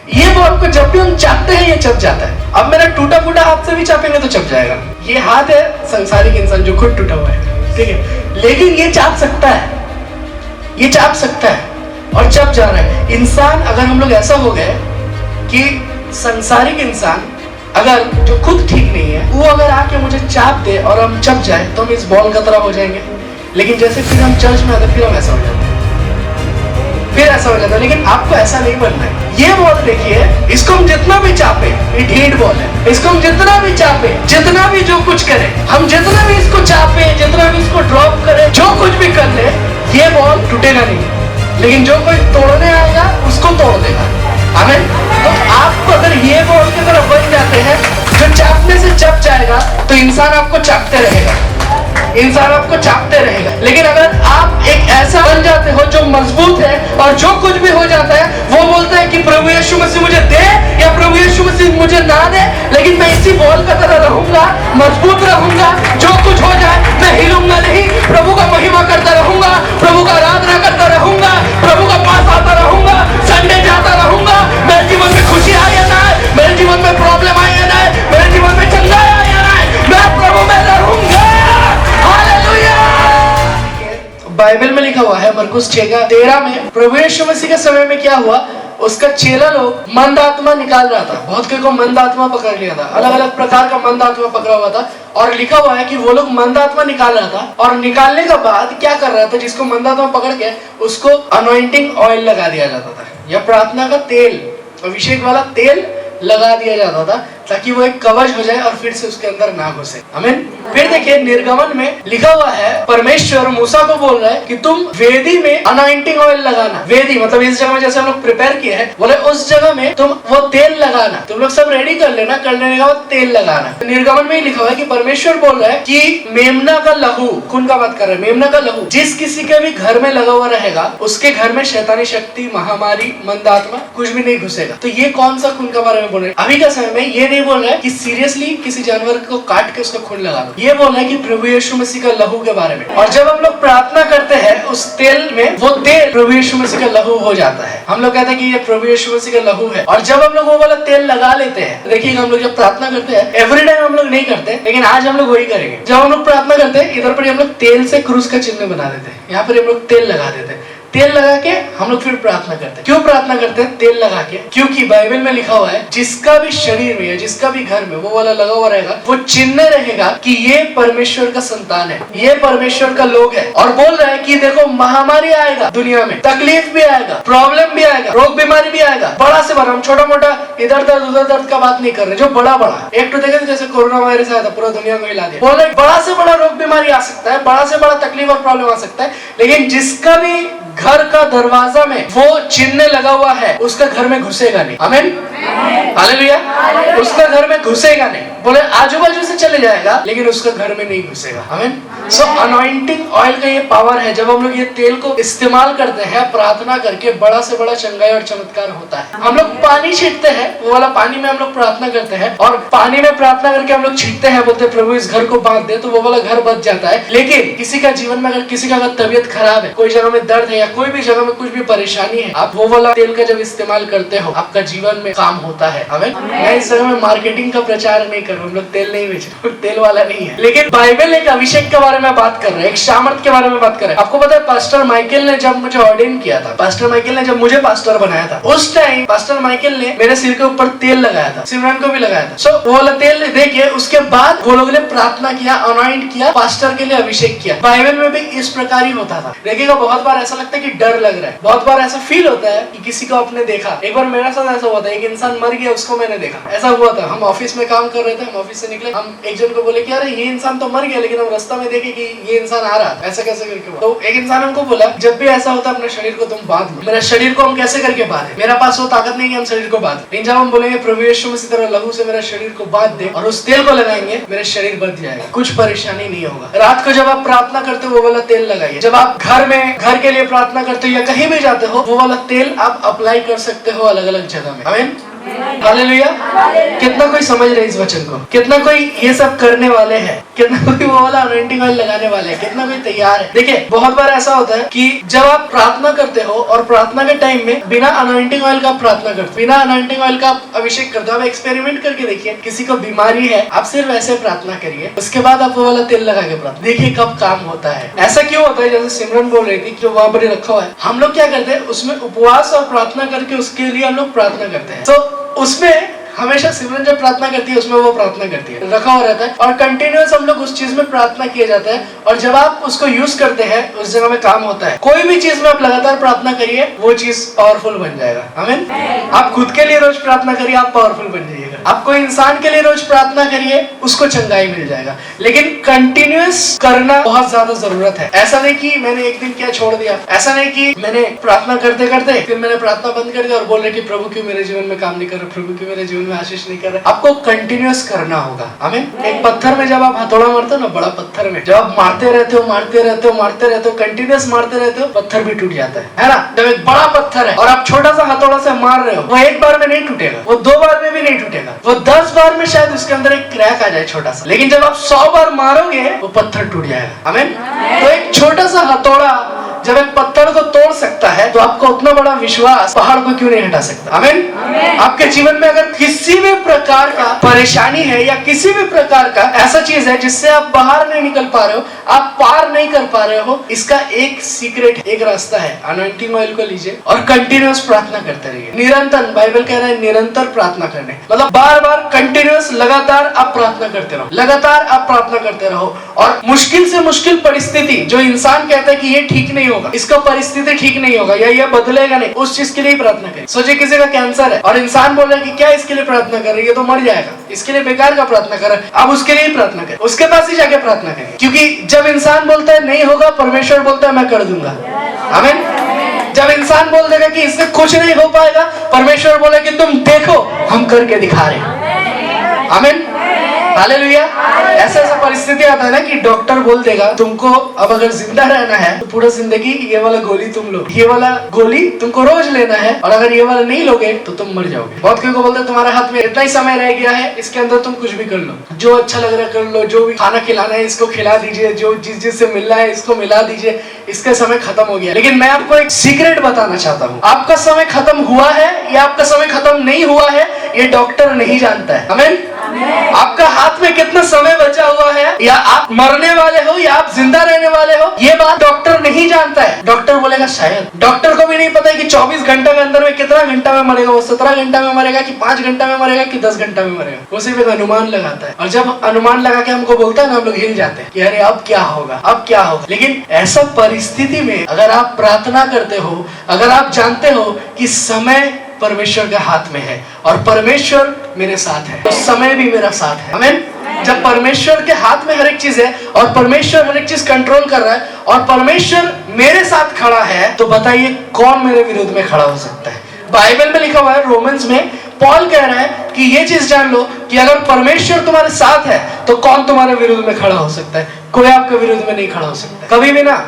ये बॉल को जब भी हम चापते हैं ये चप जाता है। अब मेरा टूटा फूटा हाथ से भी चापेंगे तो चप जाएगा। ये हाथ है संसारिक इंसान जो खुद टूटा हुआ है, ठीक है, लेकिन ये चाप सकता है, ये चाप सकता है और चप जा रहा है। इंसान अगर हम लोग ऐसा हो गए कि संसारिक इंसान अगर जो खुद ठीक नहीं है वो अगर आके मुझे चाप दे और हम चप जाए तो हम इस बॉल का तरह हो जाएंगे। लेकिन जैसे फिर हम चर्च में आते फिर हम ऐसा हो जाते हैं, फिर ऐसा हो जाता है। लेकिन आपको ऐसा नहीं बनना है। ये बॉल देखिए, इसको हम जितना भी चापे, ये ढीठ बॉल है, इसको हम जितना भी चापे, जितना भी जो कुछ करें, हम जितना भी इसको चापे, जितना भी इसको ड्रॉप करें, जो कुछ भी कर ले, ये बॉल टूटेगा नहीं। लेकिन जो कोई तोड़ने आएगा उसको तोड़ देगा। आमीन। तो आपको अगर ये बॉल की तरफ बन जाते हैं जो चापने से चप जाएगा तो इंसान आपको चापते रहेगा, इंसान आपको चापते रहेगा। लेकिन अगर आप एक ऐसा बन जाते हो जो मजबूत है और जो कुछ भी हो जाता है वो बोलता है कि प्रभु यीशु मसीह मुझे दे या प्रभु यीशु मसीह मुझे ना दे, लेकिन मैं इसी बॉल का तरह रहूंगा, मजबूत रहूंगा, जो कुछ हो जाए मैं हिलूंगा नहीं, प्रभु का महिमा करता रहूंगा, प्रभु का आराधना करता रहूंगा, प्रभु का पास आता रहूंगा, संडे जाता रहूंगा। मेरे जीवन में खुशी आए या ना आए, मेरे जीवन में प्रॉब्लम आए या ना आए, मेरे जीवन में चंगा आए या ना आए, मैं प्रभु में रहूंगा। बाइबल में लिखा हुआ है मरकुस 6:13 में प्रभु यीशु मसीह के समय में क्या हुआ, उसका चेला लोग मंद आत्मा निकाल रहा था। बहुत कोई को मंद आत्मा पकड़ लिया था, अलग अलग प्रकार का मंद आत्मा पकड़ा हुआ था। और लिखा हुआ है कि वो लोग मंद आत्मा निकाल रहा था और निकालने के बाद क्या कर रहा था, जिसको मंद आत्मा पकड़ के उसको अनॉइंटिंग ऑयल लगा दिया जाता था या प्रार्थना का तेल, अभिषेक वाला तेल लगा दिया जाता था ताकि वो एक कवच हो जाए और फिर से उसके अंदर ना घुसे। आमीन। फिर देखिए निर्गमन में लिखा हुआ है परमेश्वर मूसा को बोल रहा है कि तुम वेदी में अनॉइंटिंग ऑयल लगाना। वेदी मतलब इस जगह में जैसे हम लोग प्रिपेयर किए हैं, बोले उस जगह में तुम वो तेल लगाना, तुम लोग सब रेडी कर लेना, कर लेने के बाद तेल लगाना। निर्गमन में ही लिखा हुआ है कि परमेश्वर बोल रहा है कि मेमना का लहू, खून का बात कर रहे हैं, मेमना का लहू जिस किसी के भी घर में लगा हुआ रहेगा उसके घर में शैतानी शक्ति, महामारी, मंद आत्मा कुछ भी नहीं घुसेगा। तो ये कौन सा खून का बारे में बोल रहे हैं? अभी का समय में ये नहीं बोल रहा है कि सीरियसली किसी जानवर को काट के उसका खून लगा दो, ये बोल रहा है कि प्रभु यीशु मसीह का लहू के बारे में। और जब हम लोग प्रार्थना करते हैं उस तेल में, वो तेल प्रभु यीशु मसीह का लहू हो जाता है। हम लोग कहते हैं कि ये प्रभु यीशु मसीह का लहू है। और जब हम लोग वो वाला तेल लगा लेते हैं, देखिएगा हम लोग जब प्रार्थना करते हैं, एवरी टाइम हम लोग नहीं करते, लेकिन आज हम लोग वही करेंगे। जब हम लोग प्रार्थना करते हैं इधर पर हम लोग तेल से क्रूस का चिन्ह बना देते हैं, यहाँ पर हम लोग तेल लगा देते हैं। तेल लगा के हम लोग फिर प्रार्थना करते हैं। क्यों प्रार्थना करते हैं तेल लगा के? क्योंकि बाइबल में लिखा हुआ है जिसका भी शरीर में या जिसका भी घर में वो वाला लगा हुआ रहेगा, वो चिन्ह रहेगा कि ये परमेश्वर का संतान है, ये परमेश्वर का लोग है। और बोल रहा है कि देखो महामारी आएगा दुनिया में, तकलीफ भी आएगा, प्रॉब्लम भी आएगा, रोग बीमारी भी आएगा, बड़ा से बड़ा। हम छोटा मोटा इधर दर्द उधर दर्द का बात नहीं कर रहे, जो बड़ा बड़ा एक तो देखे जैसे कोरोना वायरस आया था, पूरा दुनिया को हिला दिया। बोल रहे बड़ा से बड़ा रोग बीमारी आ सकता है, बड़ा से बड़ा तकलीफ और प्रॉब्लम आ सकता है, लेकिन जिसका भी घर का दरवाजा में वो चिन्ह लगा हुआ है उसका घर में घुसेगा नहीं। आमीन, हालेलुया। उसका घर में घुसेगा नहीं। बोले आजू बाजू से चले जाएगा लेकिन उसका घर में नहीं घुसेगा। आमीन। सो अनॉइंटिंग ऑयल का ये पावर है। जब हम लोग ये तेल को इस्तेमाल करते हैं प्रार्थना करके, बड़ा से बड़ा चंगाई और चमत्कार होता है। हम लोग पानी छींटते हैं, वो वाला पानी में हम लोग प्रार्थना करते हैं और पानी में प्रार्थना करके हम लोग छींटते हैं, बोलते प्रभु इस घर को बांध दे, तो वो वाला घर बच जाता है। लेकिन किसी का जीवन में अगर किसी का अगर तबियत खराब है, कोई जगह में दर्द है या कोई भी जगह में कुछ भी परेशानी है, आप वो वाला तेल का जब इस्तेमाल करते हो आपका जीवन में काम होता है। आमीन। मैं इस जगह में मार्केटिंग का प्रचार नहीं कर रहा हूं, हम लोग तेल नहीं बेच रहे, तेल वाला नहीं है। लेकिन बाइबल एक अभिषेक के बारे में बात कर रहे हैं, एक सामर्थ के बारे में बात कर रहे हैं। आपको पता है पास्टर माइकल ने जब मुझे ऑर्डेन किया था, पास्टर माइकल ने जब मुझे पास्टर बनाया था, उस टाइम पास्टर माइकल ने मेरे सिर के ऊपर तेल लगाया था, सिमरन को भी लगाया था। सो वो वाला तेल देके उसके बाद वो लोगों ने प्रार्थना किया, अनॉइंट किया, पास्टर के लिए अभिषेक किया। बाइबल में भी इस प्रकार ही होता था। देखिएगा बहुत बार ऐसा लगता है कि डर लग रहा है, बहुत बार ऐसा फील होता है कि किसी को आपने देखा। एक बार मेरे साथ ऐसा हुआ था, एक इंसान मर गया, उसको मैंने देखा। ऐसा हुआ था, हम ऑफिस में काम कर रहे थे, हम ऑफिस से निकले, हम एक जन को बोले कि अरे ये इंसान तो मर गया, लेकिन हम रास्ता में देखे कि ये इंसान आ रहा, ऐसा कैसे करके हुआ। तो एक इंसान हमको बोला जब भी ऐसा होता है अपने शरीर को तुम बांध लो। मेरा शरीर को हम कैसे करके बांधे? मेरा पास वो ताकत नहीं कि हम शरीर को बांध, लेकिन जब हम बोलेंगे प्रभु यीशु मसीह तेरा लहू से मेरा शरीर को बांध दे और उस तेल को लगाएंगे, मेरा शरीर बच जाएगा, कुछ परेशानी नहीं होगा। रात को जब आप प्रार्थना करते हो वो वाला तेल लगाइए। जब आप घर के लिए प्रार्थना करते हो या कहीं भी जाते हो, वो वाला तेल आप अप्लाई कर सकते हो अलग अलग जगह में। आमीन। हालेलुया। कितना कोई समझ रहे इस वचन को? कितना कोई ये सब करने वाले हैं? कितना कोई वो वाला अनॉइंटिंग ऑयल लगाने वाले हैं? कितना कोई तैयार है? देखिए, बहुत बार ऐसा होता है कि जब आप प्रार्थना करते हो और प्रार्थना के टाइम में बिना अनॉइंटिंग ऑयल का प्रार्थना करते हो, बिना अनॉइंटिंग ऑयल का अभिषेक करते हो, आप एक्सपेरिमेंट करके देखिए। किसी को बीमारी है, आप सिर्फ ऐसे प्रार्थना करिए, उसके बाद आप वो वाला तेल लगा के प्रार्थना, देखिए कब काम होता है। ऐसा क्यों होता है? जैसे सिमरन बोल रही थी, जो वहां पर रखा हुआ है, हम लोग क्या करते हैं, उसमें उपवास और प्रार्थना करके उसके लिए हम लोग प्रार्थना करते हैं। तो उसमें हमेशा सिमरन जब प्रार्थना करती है, उसमें वो प्रार्थना करती है, रखा हुआ रहता है और कंटिन्यूअस हम लोग उस चीज में प्रार्थना किया जाता है। और जब आप उसको यूज करते हैं, उस जगह में काम होता है। कोई भी चीज में आप लगातार प्रार्थना करिए, वो चीज पावरफुल बन जाएगा। आमीन। आप खुद के लिए रोज प्रार्थना करिए, आप पावरफुल बन जाइएगा। आप कोई इंसान के लिए रोज प्रार्थना करिए, उसको चंगाई मिल जाएगा। लेकिन कंटिन्यूअस करना बहुत ज्यादा जरूरत है। ऐसा नहीं कि मैंने एक दिन क्या छोड़ दिया, ऐसा नहीं कि मैंने प्रार्थना करते करते फिर मैंने प्रार्थना बंद कर दिया और बोल रहे कि प्रभु क्यों मेरे जीवन में काम नहीं कर रहे, प्रभु क्यों मेरे जीवन में आशीष नहीं कर रहे। आपको कंटिन्यूअस करना होगा। आमीन। एक पत्थर में जब आप हथौड़ा मारते हो ना, बड़ा पत्थर में जब आप मारते रहते हो, कंटिन्यूअस मारते रहते हो, पत्थर भी टूट जाता है ना। जब एक बड़ा पत्थर है और आप छोटा सा हथौड़ा से मार रहे हो, वो एक बार में नहीं टूटेगा, वो 2 बार में भी नहीं टूटेगा, वो 10 बार में शायद उसके अंदर एक क्रैक आ जाए छोटा सा। लेकिन जब आप 100 बार मारोगे, वो पत्थर टूट जाएगा। आमीन। तो एक छोटा सा हथौड़ा जब एक पत्थर को तोड़ सकता है, तो आपको उतना बड़ा विश्वास पहाड़ को क्यों नहीं हटा सकता? आमीन। आपके जीवन में अगर किसी भी प्रकार का परेशानी है या किसी भी प्रकार का ऐसा चीज है जिससे आप बाहर नहीं निकल पा रहे हो, आप पार नहीं कर पा रहे हो, इसका एक सीक्रेट, एक रास्ता है। अनॉइंटिंग ऑयल को लीजिए और कंटिन्यूअस प्रार्थना करते रहिए। निरंतर, बाइबल कह रहा है निरंतर प्रार्थना करने, मतलब बार बार कंटिन्यूअस, लगातार आप प्रार्थना करते रहो, लगातार आप प्रार्थना करते रहो। और मुश्किल से मुश्किल परिस्थिति जो इंसान कहता है कि ये ठीक नहीं होगा, इसका परिस्थिति ठीक नहीं होगा या ये बदलेगा नहीं, उस चीज के लिए प्रार्थना करें। सोचिए किसी का कैंसर है और इंसान बोल रहा है कि क्या इसके लिए प्रार्थना कर रही है, ये तो मर जाएगा, इसके लिए बेकार का प्रार्थना कर रहा है। आप उसके लिए ही प्रार्थना करें, उसके पास ही जाके प्रार्थना करें। क्योंकि जब इंसान बोलता है नहीं होगा, परमेश्वर बोलता है मैं कर दूंगा। आमीन। जब इंसान बोल देगा कि इससे कुछ नहीं हो पाएगा, परमेश्वर बोले कि तुम देखो हम करके दिखा रहे। आमीन। हालेलुया। ऐसा परिस्थिति आता है ना कि डॉक्टर बोल देगा तुमको अब अगर जिंदा रहना है तो पूरा जिंदगी ये वाला गोली तुम लो, ये वाला गोली तुमको रोज लेना है, और अगर ये वाला नहीं लोगे तो तुम मर जाओगे। बहुत कोई को बोलते हैं तुम्हारे हाथ में इतना ही समय रह गया है, इसके अंदर तुम कुछ भी कर लो, जो अच्छा लग रहा है कर लो, जो भी खाना खिलाना है इसको खिला दीजिए, जो जिससे मिलना है इसको मिला दीजिए, इसका समय खत्म हो गया। लेकिन मैं आपको एक सीक्रेट बताना चाहता हूँ, आपका समय खत्म हुआ है या आपका समय खत्म नहीं हुआ है, ये डॉक्टर नहीं जानता है। आमीन। आपका हाथ में कितना समय बचा हुआ है, या आप मरने वाले हो या आप जिंदा रहने वाले हो, ये बात डॉक्टर नहीं जानता है। डॉक्टर बोलेगा शायद, डॉक्टर को भी नहीं पता है कि 24 घंटे के अंदर में कितना घंटा में मरेगा, वो 17 घंटा में मरेगा कि 5 घंटा में मरेगा कि 10 घंटा में मरेगा, वो सिर्फ एक अनुमान लगाता है। और जब अनुमान लगा के हमको बोलता है ना, हम लोग हिल जाते हैं कि अरे अब क्या होगा, अब क्या होगा। लेकिन ऐसा परिस्थिति में अगर आप प्रार्थना करते हो, अगर आप जानते हो कि समय परमेश्वर के हाथ में है और परमेश्वर मेरे साथ है, तो समय भी मेरा साथ है। आमीन। जब परमेश्वर के हाथ में हर एक चीज है और परमेश्वर हर एक चीज कंट्रोल कर रहा है और परमेश्वर मेरे साथ खड़ा है, तो बताइए कौन मेरे विरुद्ध में खड़ा हो सकता है? बाइबल में लिखा हुआ है, रोमन्स में पॉल कह रहा है कि ये चीज जान लो कि अगर परमेश्वर तुम्हारे साथ है तो कौन तुम्हारे विरुद्ध में खड़ा हो सकता है? कोई आपके विरुद्ध में नहीं खड़ा हो सकता कभी भी ना।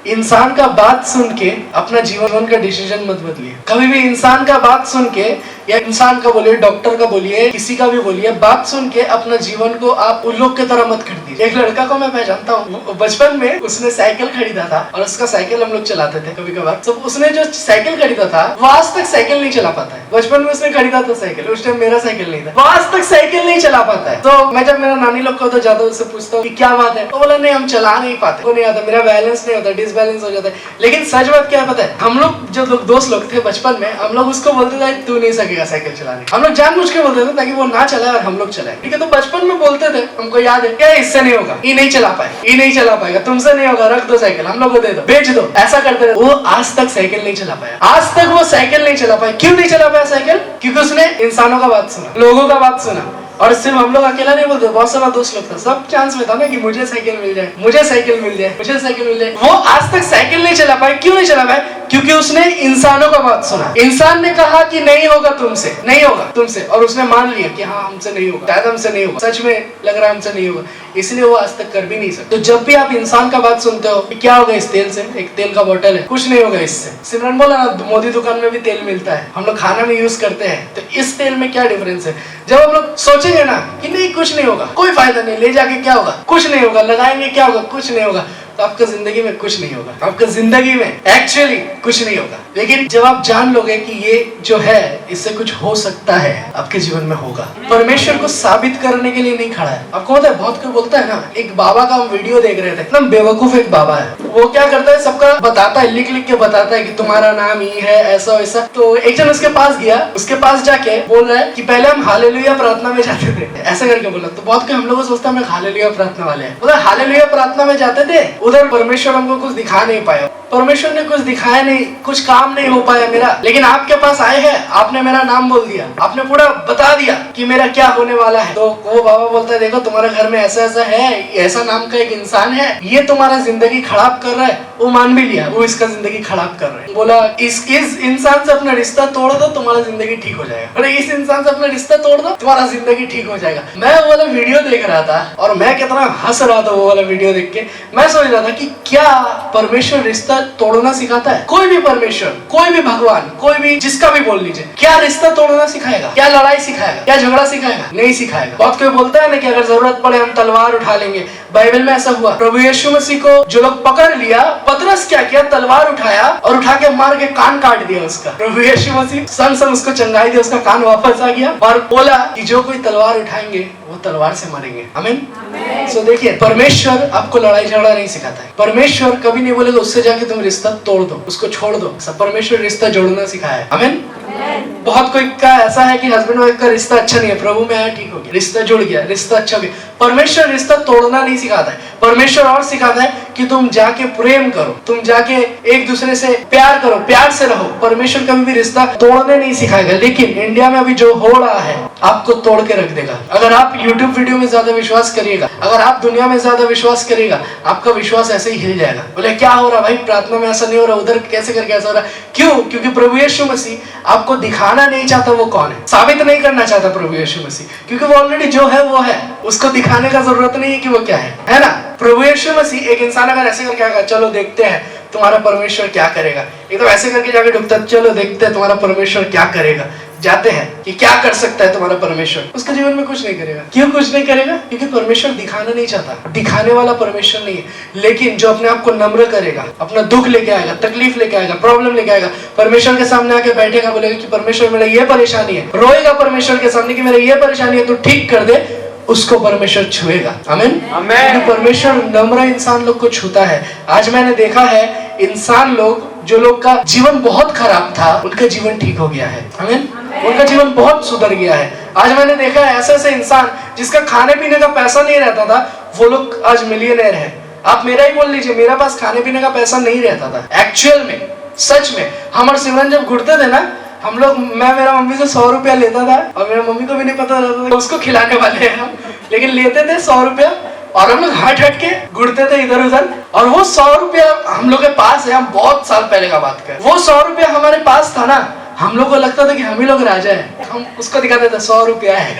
इंसान का बात सुन के अपना जीवन का डिसीजन मत बदलिए। कभी भी इंसान का बात सुन के, या इंसान का बोलिए, डॉक्टर का बोलिए, किसी का भी बोलिए, बात सुन के अपना जीवन को आप उन लोग की तरह मत कर दीजिए। एक लड़का को मैं पहचानता हूँ, बचपन में उसने साइकिल खरीदा था और उसका साइकिल हम लोग चलाते थे कभी कभार। तो उसने जो साइकिल खरीदा था वो आज तक साइकिल नहीं चला पाता है। बचपन में उसने खरीदा था साइकिल, उस टाइम मेरा साइकिल नहीं था, वो आज तक साइकिल नहीं चला पाता है। तो मैं जब मेरा नानी लोग को तो ज्यादा उससे पूछता हूँ कि क्या बात है, तो बोला नहीं हम चला नहीं पाते, वो नहीं आता, मेरा बैलेंस नहीं होता, डिसबैलेंस हो जाता है। लेकिन सच बात क्या पता है, हम लोग जो दोस्त लोग थे बचपन में, हम लोग उसको बोलते थे तू नहीं सकेगा साइकिल चलाने। हम लोग जानबूझ के बोलते थे ताकि वो ना चलाए और हम लोग चलाए। ठीक है, तो बचपन में बोलते थे, हमको याद है, क्या इससे नहीं होगा, ये नहीं चला पाए, ये नहीं चला पाएगा, तुमसे नहीं होगा, रख दो साइकिल, हम लोग को दे दो, बेच दो, ऐसा करते थे। वो आज तक साइकिल नहीं चला पाया, आज तक वो साइकिल नहीं चला पाया। क्यों नहीं चला पाया साइकिल? क्योंकि उसने इंसानों का बात सुना, लोगों का बात सुना। और सिर्फ हम लोग अकेला नहीं बोलते, बहुत सारा दोस्त लोग था, सब चांस में था ना कि मुझे साइकिल मिल जाए, मुझे साइकिल मिल जाए, मुझे साइकिल मिल जाए। वो आज तक साइकिल नहीं चला पाए। क्यों नहीं चला पाए? क्योंकि उसने इंसानों का बात सुना। इंसान ने कहा कि नहीं होगा तुमसे, नहीं होगा तुमसे, और उसने मान लिया कि हाँ हमसे नहीं होगा, शायद हमसे नहीं होगा, सच में लग रहा है हमसे नहीं होगा, इसलिए वो आज तक कर भी नहीं सकते। तो जब भी आप इंसान का बात सुनते हो कि क्या होगा इस तेल से, एक तेल का बोतल है, कुछ नहीं होगा इससे। सिमरन बोला ना मोदी दुकान में भी तेल मिलता है, हम लोग खाना में यूज करते हैं, तो इस तेल में क्या डिफरेंस है। जब हम लोग सोचेंगे ना कि नहीं कुछ नहीं होगा, कोई फायदा नहीं, ले जाके क्या होगा, कुछ नहीं होगा, लगाएंगे क्या होगा, कुछ नहीं होगा, तो आपका जिंदगी में कुछ नहीं होगा, आपका जिंदगी में एक्चुअली कुछ नहीं होगा। लेकिन जब आप जान लोगे कि ये जो है इससे कुछ हो सकता है, आपके जीवन में होगा। परमेश्वर को साबित करने के लिए नहीं खड़ा है। आपको पता है बहुत कोई बोलता है ना, एक बाबा का हम वीडियो देख रहे थे, एकदम बेवकूफ एक बाबा है, वो क्या करता है सबका बताता है, लिख लिख के बताता है कि तुम्हारा नाम ये है, ऐसा वैसा। तो एक जन उसके पास गया, उसके पास जाके बोल रहा है कि पहले हम हालेलुया प्रार्थना में जाते थे, ऐसा करके बोला। तो बहुत कोई हम लोग सोचता है हम हालेलुया प्रार्थना वाले हैं, बोला हालेलुया प्रार्थना में जाते थे, उधर परमेश्वर हमको कुछ दिखा नहीं पाया, परमेश्वर ने कुछ दिखाया नहीं, कुछ काम नहीं हो पाया मेरा। लेकिन आपके पास आए हैं, आपने मेरा नाम बोल दिया, आपने पूरा बता दिया कि मेरा क्या होने वाला है। तो वो बाबा बोलता है देखो तुम्हारे घर में ऐसा ऐसा है, ऐसा नाम का एक इंसान है, ये तुम्हारा जिंदगी खराब कर रहा है। वो मान भी लिया, वो इसका जिंदगी खराब कर रहा है। बोला इस इंसान से अपना रिश्ता तोड़ दो, तुम्हारा जिंदगी ठीक हो जाएगा। अरे इस इंसान से अपना रिश्ता तोड़ दो, तुम्हारा जिंदगी ठीक हो जाएगा। मैं वो वाला वीडियो देख रहा था और मैं कितना हंस रहा था वो वाला वीडियो देख के। मैं सोच रहा था कि क्या परमेश्वर रिश्ता तोड़ना सिखाता है? कोई भी परमेश्वर, कोई भी भगवान, कोई भी जिसका भी बोल लीजिए, क्या रिश्ता तोड़ना सिखाएगा? क्या लड़ाई सिखाएगा? क्या झगड़ा सिखाएगा? नहीं सिखाएगा। बहुत कोई बोलता है ना कि अगर जरूरत पड़े हम तलवार उठा लेंगे। बाइबल में ऐसा हुआ, प्रभु यीशु मसीह को जो लोग पकड़ लिया, पतरस क्या किया, तलवार उठाया और उठा के मार के कान काट दिया उसका। प्रभु यीशु मसीह संग संग उसको चंगाई दिया, उसका कान वापस आ गया और बोला कि जो कोई तलवार उठाएंगे वो तलवार से मरेंगे। आमीन। सो देखिए परमेश्वर आपको लड़ाई झगड़ा नहीं सिखाता है। परमेश्वर कभी नहीं बोलेगा उससे जाके तुम रिश्ता तोड़ दो, उसको छोड़ दो। सब परमेश्वर रिश्ता जोड़ना सिखाया है। आमीन। बहुत कोई का ऐसा है कि हस्बैंड वाइफ का रिश्ता अच्छा नहीं है, प्रभु में आया ठीक हो गया, रिश्ता जुड़ गया, रिश्ता अच्छा हो गया। परमेश्वर रिश्ता तोड़ना नहीं सिखाता है। परमेश्वर और सिखाता है कि तुम जाके प्रेम करो, तुम जाके एक दूसरे से प्यार करो, प्यार से रहो। परमेश्वर कभी भी रिश्ता तोड़ने नहीं सिखाएगा। लेकिन इंडिया में अभी जो हो रहा है आपको तोड़ के रख देगा। अगर आप YouTube वीडियो में ज्यादा विश्वास करिएगा, अगर आप दुनिया में ज्यादा विश्वास करिएगा, आपका विश्वास ऐसे ही हिल जाएगा। बोले क्या हो रहा भाई, प्रार्थना में ऐसा नहीं हो रहा, उधर कैसे करके ऐसा हो रहा? क्यों? क्योंकि प्रभु यीशु मसीह आपको दिखाना नहीं चाहता वो कौन है, साबित नहीं करना चाहता प्रभु यीशु मसीह, क्योंकि वो ऑलरेडी जो है वो है, उसको दिखाने का जरूरत नहीं है कि वो क्या है ना। प्रभु यीशु मसीह एक इंसान अगर ऐसे करके आएगा, चलो देखते हैं तुम्हारा परमेश्वर क्या करेगा, एकदम ऐसे करके जाके ढुकता, चलो देखते हैं तुम्हारा परमेश्वर क्या करेगा, जाते हैं कि क्या कर सकता है तुम्हारा परमेश्वर, उसके जीवन में कुछ नहीं करेगा। क्यों कुछ नहीं करेगा? क्योंकि परमेश्वर दिखाना नहीं चाहता, दिखाने वाला परमेश्वर नहीं है। लेकिन जो अपने आप को नम्र करेगा, अपना दुख लेके आएगा, तकलीफ लेके आएगा, प्रॉब्लम लेके आएगा, परमेश्वर के सामने आके बैठेगा, बोलेगा कि परमेश्वर मेरा ये परेशानी है, रोएगा परमेश्वर के सामने कि मेरा ये परेशानी है तो ठीक कर दे, उसको परमेश्वर छुएगा। आमीन। परमेश्वर नम्र इंसान लोग को छूता है। आज मैंने देखा है इंसान लोग, जो लोग का जीवन बहुत खराब था, उनका जीवन ठीक हो गया है। आमीन। उनका जीवन बहुत सुधर गया है। आज मैंने देखा है ऐसे ऐसे इंसान जिसका खाने पीने का पैसा नहीं रहता था, वो लोग आज मिलियनेयर है। आप मेरा ही बोल लीजिए, मेरे पास खाने पीने का पैसा नहीं रहता था। एक्चुअल में, सच में, हमारे सिमरन जब घुटते थे ना, हम लोग, मैं मेरा मम्मी से 100 रुपया लेता था और मेरा मम्मी को भी नहीं पता रहता था उसको खिलाने वाले हैं हम, लेकिन लेते थे 100 रुपया और हम लोग हट हट के घुटते थे इधर उधर। और वो 100 रुपया हम लोग के पास है, हम बहुत साल पहले का बात कर, वो 100 रुपया हमारे पास था ना, हम लोग को लगता था कि हम ही लोग राजा है। हम उसको दिखाते थे 100 रुपया है,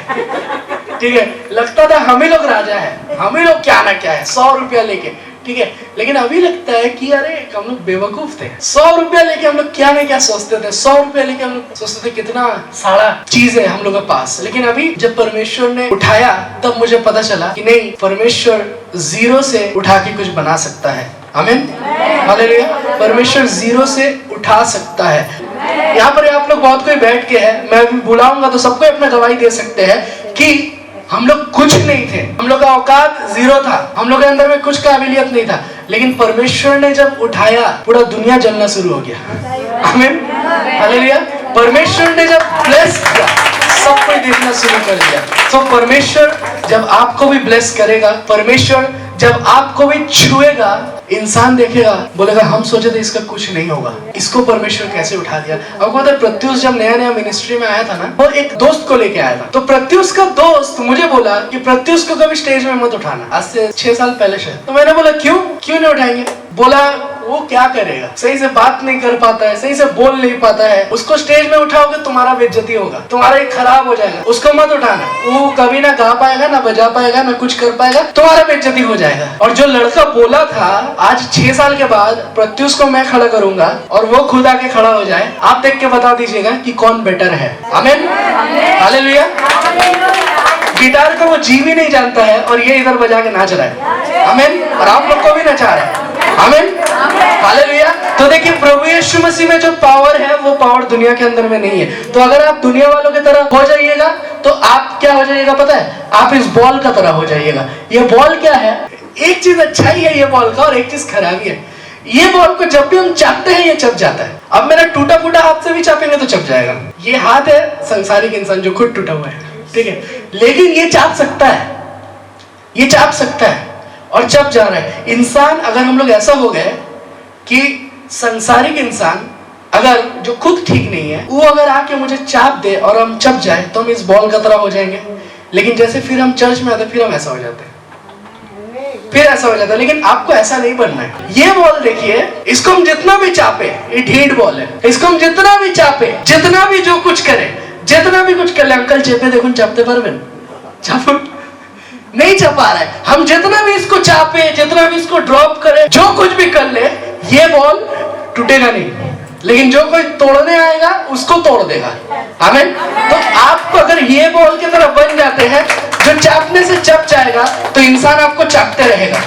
ठीक है, लगता था हम ही लोग राजा है, हम ही लोग क्या ना क्या है, 100 रुपया लेके, ठीक है। लेकिन अभी लगता है कि अरे हम लोग बेवकूफ थे, 100 रुपया लेके हम लोग क्या ना क्या सोचते थे, 100 रुपया लेके हम लोग सोचते थे कितना सारा चीज है हम लोग के पास। लेकिन अभी जब परमेश्वर ने उठाया, तब मुझे पता चला कि नहीं, परमेश्वर जीरो से उठा के कुछ बना सकता है। आमीन। हालेलुया। परमेश्वर जीरो से उठा सकता है। यहाँ पर आप लोग बहुत कोई बैठ के है, मैं भी बुलाऊंगा तो सबको अपना गवाही दे सकते हैं कि हम लोग कुछ नहीं थे, हम लोग का औकात जीरो था, हम लोग के अंदर में कुछ काबिलियत नहीं था, लेकिन परमेश्वर ने जब उठाया, पूरा दुनिया जलना शुरू हो गया। आमीन। हालेलुया। परमेश्वर ने जब ब्लेस किया, सब कोई देखना शुरू कर दिया। तो परमेश्वर जब आपको भी ब्लेस करेगा, परमेश्वर जब आपको भी छुएगा, इंसान देखेगा, बोलेगा हम सोचे थे इसका कुछ नहीं होगा, इसको परमेश्वर कैसे उठा दिया। आपको पता है प्रत्युष जब नया नया मिनिस्ट्री में आया था ना, वो एक दोस्त को लेके आया था। तो प्रत्युष का दोस्त मुझे बोला कि प्रत्युष को कभी स्टेज में मत उठाना, आज से 6 साल पहले शायद। तो मैंने बोला क्यों नहीं उठाएंगे? बोला वो क्या करेगा? सही से बात नहीं कर पाता है, सही से बोल नहीं पाता है, उसको स्टेज में उठाओगे तुम्हारा बेइज्जती होगा, तुम्हारा एक खराब हो जाएगा, उसको मत उठाना। वो कभी ना गा पाएगा, ना बजा पाएगा, ना कुछ कर पाएगा, तुम्हारा बेइज्जती हो जाएगा। और जो लड़का बोला था आज 6 साल के बाद प्रत्युष को मैं खड़ा करूंगा और वो खुद आके खड़ा हो जाए, आप देख के बता दीजिएगा कि कौन बेटर है। आमीन, हालेलुया। गिटार को वो जी भी नहीं जानता है और ये इधर बजा के नाच रहा है। आमीन, और आप लोग को भी नचा रहा है। आमीन, हालेलुया। तो देखिए प्रभु यीशु मसीह में जो पावर है वो पावर दुनिया के अंदर में नहीं है। तो अगर आप दुनिया वालों की तरह हो जाइएगा तो आप क्या हो जाइएगा पता है? आप इस बॉल का तरह हो जाइएगा। ये बॉल क्या है? एक चीज अच्छाई है ये बॉल का और एक चीज खराबी है। ये बॉल को जब भी हम चापते हैं ये चप जाता है। अब मेरा टूटा फूटा हाथ से भी चापेंगे तो चप जाएगा। ये हाथ है संसारिक इंसान जो खुद टूटा हुआ है, ठीक है, लेकिन ये चाप सकता है, ये चाप सकता है और चप जा रहा है। इंसान अगर हम लोग ऐसा हो गए कि संसारिक इंसान अगर जो खुद ठीक नहीं है वो अगर आके मुझे चाप दे और हम चप जाए तो हम इस बॉल का तरह हो जाएंगे। लेकिन जैसे फिर हम चर्च में आते फिर हम ऐसा हो जाते हैं, फिर ऐसा हो जाता है। लेकिन आपको ऐसा नहीं बनना है। ये बॉल देखिए, इसको हम जितना भी चापे, ये ढीठ बॉल है, इसको हम जितना भी चापे, जितना भी जो कुछ करे, जितना भी कुछ कर ले, अंकल चेपे देखो चापते परवेन चापो नहीं चपा रहा है। हम जितना भी इसको चापे, जितना भी इसको ड्रॉप करे, जो कुछ भी कर ले, ये बॉल टूटेगा नहीं। लेकिन जो कोई तोड़ने आएगा उसको तोड़ देगा। आमीन। तो आप अगर ये बॉल की तरह बन जाते हैं जो चापने से चप जाएगा तो इंसान आपको चापते रहेगा,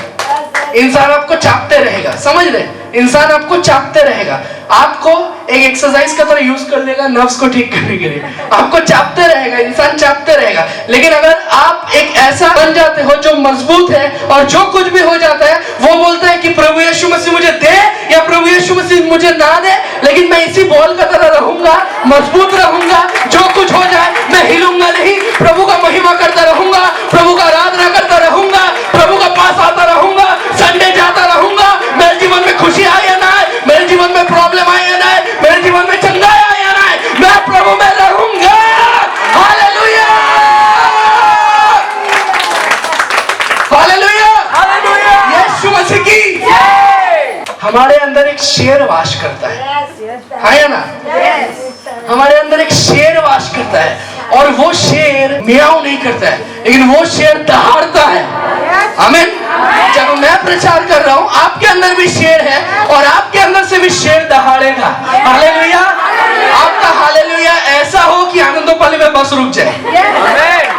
इंसान आपको चापते रहेगा। समझ रहे? इंसान आपको चापते रहेगा, आपको एक एक्सरसाइज का तरह यूज कर देगा नर्व्स को ठीक करने के लिए। आपको चापते रहेगा, इंसान चापते रहेगा। लेकिन अगर आप एक ऐसा बन जाते हो जो मजबूत है और जो कुछ भी हो जाता है वो बोलता है कि प्रभु यीशु मसीह मुझे दे या प्रभु यीशु मसीह मुझे ना दे, लेकिन मैं इसी बॉल का तरह रहूंगा, मजबूत रहूंगा, जो कुछ हो जाए मैं हिलूंगा नहीं, प्रभु का महिमा करता रहूंगा, प्रभु का आराधना करता रहूंगा, प्रभु का पास आता रहूंगा, संडे जाता रहूंगा। मेरे जीवन में खुशी आए या ना आए, मेरे जीवन में प्रॉब्लम आए या ना आए, मेरे जीवन में चंगा आए या ना आए, मैं प्रभु में रहूंगा। हालेलुया, हालेलुया, हालेलुया। यीशु मसीह की हमारे अंदर एक शेर वास करता है, हाँ या ना? हमारे अंदर एक शेर वास करता है और वो शेर मियाऊ नहीं करता है, लेकिन वो शेर दहाड़ता है। आमीन। जब मैं प्रचार कर रहा हूँ आपके अंदर भी शेर है और आपके अंदर से भी शेर दहाड़ेगा। हालेलुया। आपका हालेलुया ऐसा हो कि आनंदोपाली में बस रुक जाए।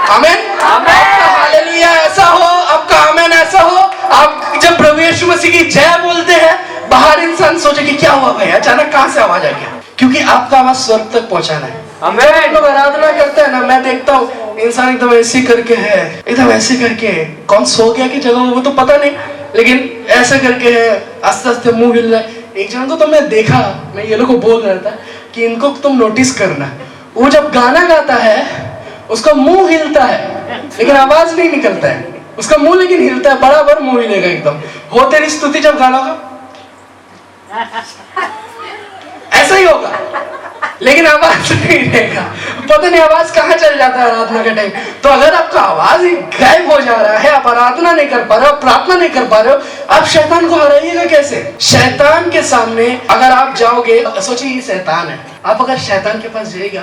आमीन। आपका हालेलुया ऐसा हो, आपका आमीन ऐसा हो, आप जब प्रभु यीशु मसीह की जय बोलते हैं बाहर इंसान सोचे कि क्या हुआ भाई, अचानक कहां से आवाज आ गया, क्योंकि आपका आवाज स्वर्ग तक पहुंचाना है। हम लोग आराधना करते हैं ना, मैं देखता हूँ इंसान एकदम ऐसे करके है, एकदम ऐसे करके, कौन सो गया की जगह वो तो पता नहीं, लेकिन ऐसे करके है, आस्ते आस्ते मुंह हिल रहा है। एक जन को तो मैं देखा, मैं ये लोग को बोल रहा था कि इनको तुम नोटिस करना, वो जब गाना गाता है उसका मुंह हिलता है लेकिन आवाज नहीं निकलता है, उसका मुंह लेकिन हिलता है, बराबर मुंह हिलेगा एकदम। हो तेरी स्तुति जब गाना होगा ऐसा ही होगा, लेकिन आवाज नहीं रहेगा। पता नहीं आवाज कहाँ चल जाता है आराधना के टाइम। तो अगर आपका आवाज ही गायब हो जा रहा है, आप आराधना नहीं कर पा रहे हो, प्रार्थना नहीं कर पा रहे हो, आप शैतान को हराइएगा कैसे? शैतान के सामने अगर आप जाओगे, सोचिए ये शैतान है, आप अगर शैतान के पास जाइएगा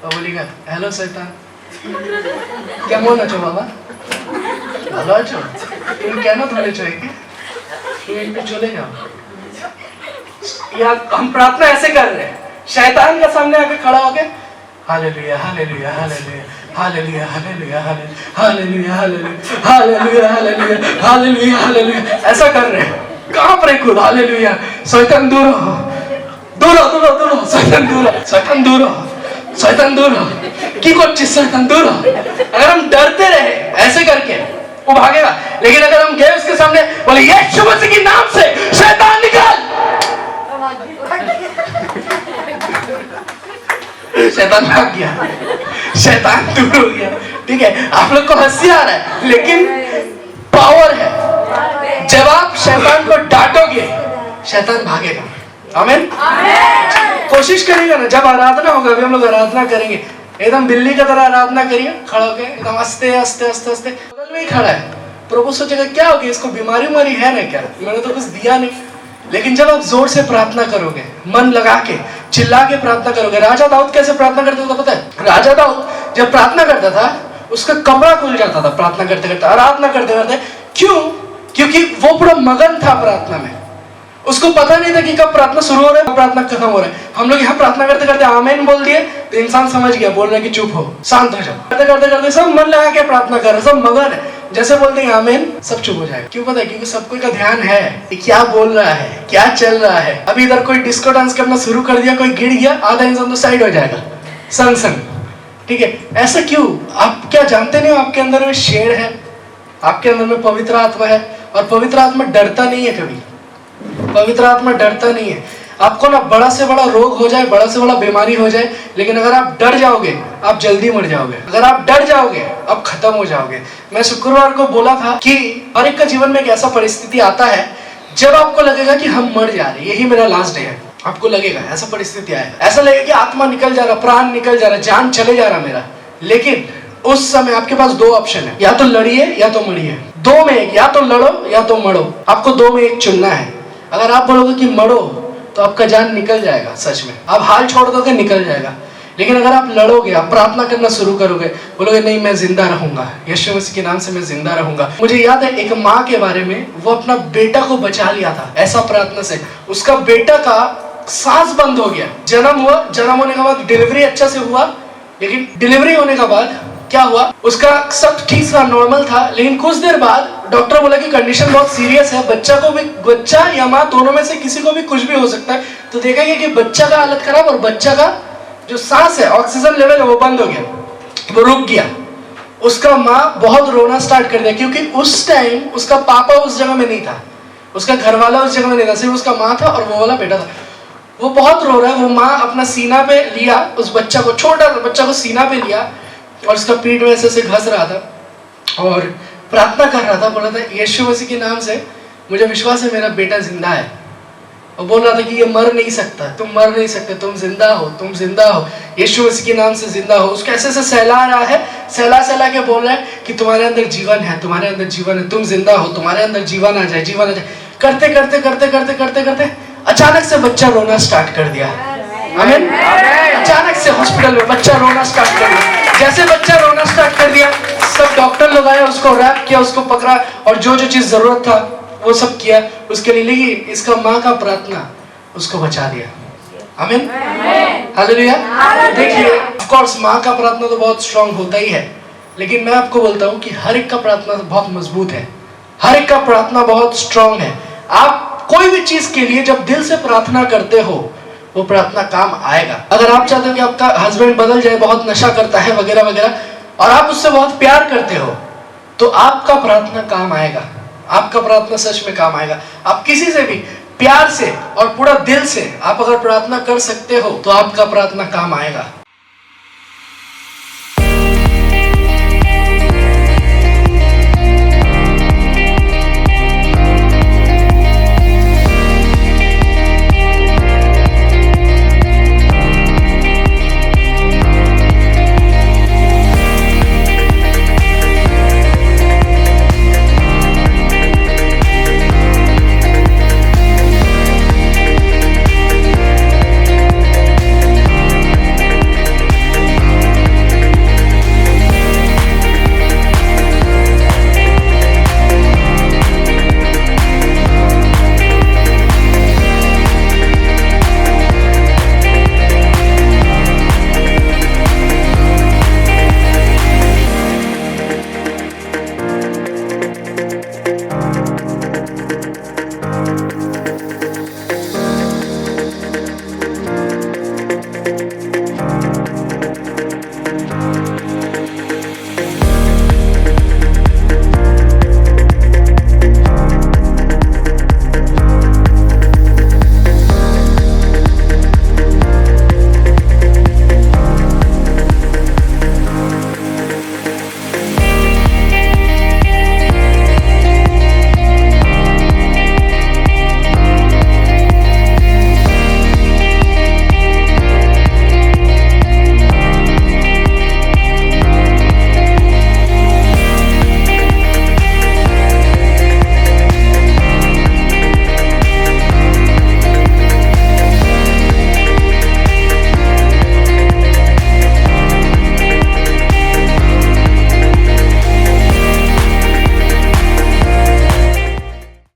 तो बोलेगा हेलो शैतान, কেমন আছো বাবা? ভালো আছো? তুমি কেন ধরেছো একে? তুমি একটু চলে যাও। या हम प्रार्थना ऐसे कर रहे हैं, शैतान के सामने आके खड़ा होके हालेलुया हालेलुया हालेलुया हालेलुया हालेलुया हालेलुया हालेलुया हालेलुया हालेलुया हालेलुया ऐसा कर रहे हैं। कहां पर खुद हालेलुया, शैतान दूर हो, दूर हो, दूर हो, दूर हो, शैतान दूर हो, शैतान दूर हो, शैतान दूर हो, की करছিস शैतान दूर हो। अगर हम डरते रहे ऐसे करके वो भागेगा, लेकिन अगर हम गए उसके सामने बोले यीशु मसीह के नाम से शैतान निकल, शैतान भाग गया, शैतान दूर हो गया। ठीक है, आप लोग को हंसी आ रहा है, लेकिन पावर है। जब आप शैतान को डांटोगे शैतान भागेगा। आमीन। कोशिश करिएगा ना, जब आराधना होगा, अभी हम लोग आराधना करेंगे, एकदम बिल्ली की तरह आराधना करिए, खड़ा होके एकदम आस्ते आस्ते आस्ते आस्ते, बगल में ही खड़ा है। प्रभु सोचेगा क्या हो गया, इसको बीमारी उमारी है ना क्या, मैंने तो कुछ दिया नहीं, लेकिन जब आप जोर से प्रार्थना करोगे, मन लगा के चिल्ला के प्रार्थना करोगे, राजा दाऊद कैसे प्रार्थना करते थे पता है? राजा दाऊद जब प्रार्थना करता था उसका कपड़ा खुल जाता था प्रार्थना करते करते, आराधना करते करते। क्यों? क्योंकि वो पूरा मगन था प्रार्थना में। उसको पता नहीं था कि कब प्रार्थना शुरू हो रहा है, कब प्रार्थना खत्म हो रहा है। हम लोग यहाँ प्रार्थना करते करते आमीन बोल दिए तो इंसान समझ गया, बोल रहे कि चुप हो, शांत हो जाओ। करते करते करते सब मन लगा के प्रार्थना कर रहे, सब मगन है। जैसे बोलते हैं आमीन, सब चुप हो जाएगा। क्यों पता है? क्योंकि सबको का ध्यान है कि क्या बोल रहा है, क्या चल रहा है। अभी इधर कोई डिस्को डांस करना शुरू कर दिया, कोई गिर गया, आधा इंसान तो साइड हो जाएगा संग संग। ठीक है, ऐसा क्यों? आप क्या जानते नहीं हो आपके अंदर में शेर है, आपके अंदर में पवित्र आत्मा है, और पवित्र आत्मा डरता नहीं है कभी। पवित्र आत्मा डरता नहीं है। आपको ना बड़ा से बड़ा रोग हो जाए, बड़ा से बड़ा बीमारी हो जाए, लेकिन अगर आप डर जाओगे आप जल्दी मर जाओगे। अगर आप डर जाओगे आप खत्म हो जाओगे। मैं शुक्रवार को बोला था कि हर एक का जीवन में एक ऐसा परिस्थिति आता है जब आपको लगेगा कि हम मर जा रहे हैं, यही मेरा लास्ट डे है। आपको लगेगा ऐसा परिस्थिति आएगा, ऐसा लगेगा कि आत्मा निकल जा रहा, प्राण निकल जा रहा, जान चले जा रहा मेरा। लेकिन उस समय आपके पास दो ऑप्शन है, या तो लड़िए या तो मरिए। दो में एक, या तो लड़ो या तो मरो। आपको दो में एक चुनना है। अगर आप बोलोगे कि मरो तो आपका जान निकल जाएगा, सच में आप हाल छोड़ दोगे निकल जाएगा। लेकिन अगर आप लड़ोगे, आप प्रार्थना करना शुरू करोगे, बोलोगे नहीं मैं जिंदा रहूंगा, यीशु मसीह के नाम से मैं जिंदा रहूंगा। मुझे याद है एक माँ के बारे में, वो अपना बेटा को बचा लिया था ऐसा प्रार्थना से। उसका बेटा का सांस बंद हो गया, जन्म हुआ, जन्म होने के बाद डिलीवरी अच्छा से हुआ, लेकिन डिलीवरी होने के बाद क्या हुआ, उसका सब ठीक था, नॉर्मल था। लेकिन कुछ देर बाद डॉक्टर बोला कि कंडीशन बहुत सीरियस है, बच्चा को भी, बच्चा या माँ दोनों में से किसी को भी कुछ भी हो सकता है। तो देखा गया कि बच्चा का हालत खराब, और बच्चा का जो सांस है, ऑक्सीजन लेवल है, वो बंद हो गया, वो रुक गया। उसका माँ बहुत रोना स्टार्ट कर दिया, क्योंकि उस टाइम उसका पापा उस जगह में नहीं था, उसका घर वाला उस जगह में नहीं था, सिर्फ उसका माँ था और वो वाला बेटा था। वो बहुत रो रहा है। वो माँ अपना सीना पे लिया उस बच्चा को, छोटा सा बच्चा को सीना पे लिया, और उसका पीठ में ऐसे घस रहा था और प्रार्थना कर रहा था। बोल रहा था यीशु मसीह के नाम से मुझे विश्वास है मेरा बेटा जिंदा है। और बोल रहा था कि ये मर नहीं सकता, तुम मर नहीं सकते, तुम जिंदा हो, तुम जिंदा हो, यीशु मसीह के नाम से जिंदा हो। उसको ऐसे सहला रहा है, सहला सहला के बोल रहा है कि तुम्हारे अंदर जीवन है, तुम्हारे अंदर जीवन है, तुम जिंदा हो, तुम्हारे अंदर जीवन आ जाए, जीवन आ जाए। करते करते करते करते करते करते अचानक से बच्चा रोना स्टार्ट कर दिया। आमीन। अचानक से हॉस्पिटल में बच्चा रोना स्टार्ट कर दिया। जैसे बच्चा रोना स्टार्ट कर दिया, सब डॉक्टर लोग आए, उसको रैप किया, उसको पकड़ा, और जो जो चीज जरूरत था वो सब किया उसके लिए। लेकिन इसका माँ का प्रार्थना उसको बचा दिया। आमीन, हालेलुया। देखिए, ऑफ कोर्स माँ का प्रार्थना तो बहुत स्ट्रांग होता ही है, लेकिन मैं आपको बोलता हूँ कि हर एक का प्रार्थना बहुत मजबूत है, हर एक का प्रार्थना बहुत स्ट्रांग है। आप कोई भी चीज के लिए जब दिल से प्रार्थना करते हो, वो प्रार्थना काम आएगा। अगर आप चाहते हो कि आपका हस्बैंड बदल जाए, बहुत नशा करता है वगैरह वगैरह, और आप उससे बहुत प्यार करते हो, तो आपका प्रार्थना काम आएगा, आपका प्रार्थना सच में काम आएगा। आप किसी से भी प्यार से और पूरा दिल से आप अगर प्रार्थना कर सकते हो, तो आपका प्रार्थना काम आएगा।